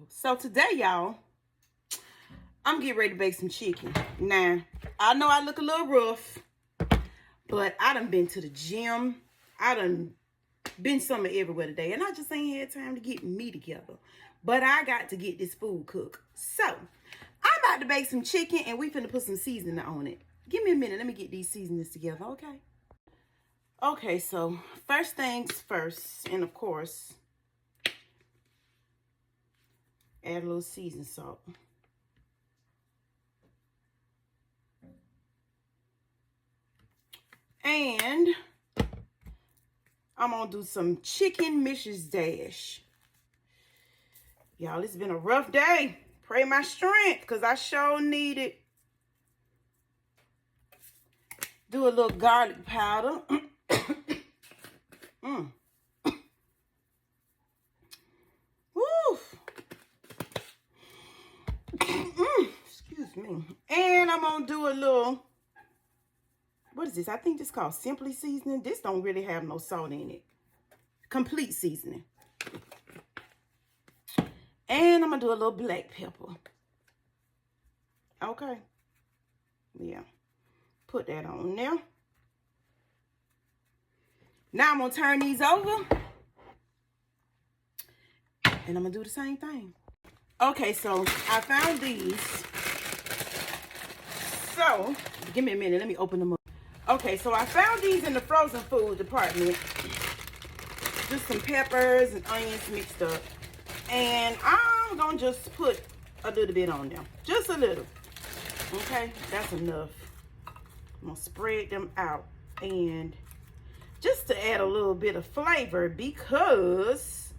So today, y'all, I'm getting ready to bake some chicken. Now, I know I look a little rough, but I done been to the gym. I done been somewhere everywhere today, and I just ain't had time to get me together. But I got to get this food cooked. So, I'm about to bake some chicken, and we finna put some seasoning on it. Give me a minute. Let me get these seasonings together, okay? Okay, so first things first, and of course, add a little seasoned salt. And I'm gonna do some chicken Mrs. Dash. Y'all, it's been a rough day. Pray my strength, because I sure need it. Do a little garlic powder. Woo. Excuse me. And I'm gonna do a little, what is this? I think this is called Simply Seasoning. This don't really have no salt in it. Complete seasoning. And I'm gonna do a little black pepper. Okay. Yeah. Put that on there. Now I'm gonna turn these over. And I'm gonna do the same thing. Okay, so I found these. So, give me a minute. Let me open them up. Okay, so I found these in the frozen food department. Just some peppers and onions mixed up. And I'm gonna just put a little bit on them. Just a little. Okay, that's enough. I'm gonna spread them out. And just to add a little bit of flavor, because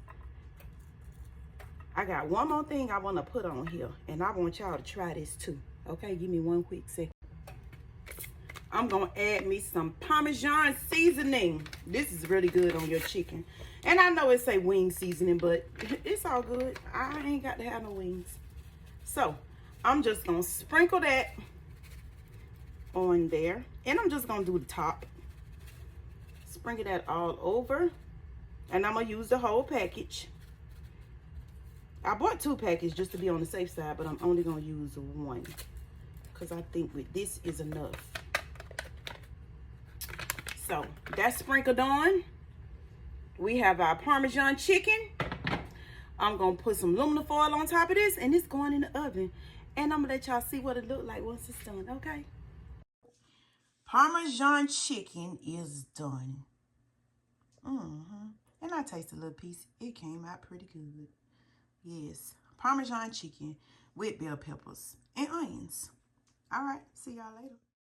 I got one more thing I want to put on here, and I want y'all to try this too. Okay, give me one quick second. I'm going to add me some Parmesan seasoning. This is really good on your chicken. And I know it say wing seasoning, but it's all good. I ain't got to have no wings. So, I'm just going to sprinkle that on there. And I'm just going to do the top. Sprinkle that all over. And I'm going to use the whole package. I bought 2 packages just to be on the safe side, but I'm only going to use 1. Because I think with this is enough. So, that's sprinkled on. We have our Parmesan chicken. I'm going to put some aluminum foil on top of this, and it's going in the oven. And I'm going to let y'all see what it look like once it's done, okay? Parmesan chicken is done. And I tasted a little piece. It came out pretty good. Yes, Parmesan chicken with bell peppers and onions. All right, see y'all later.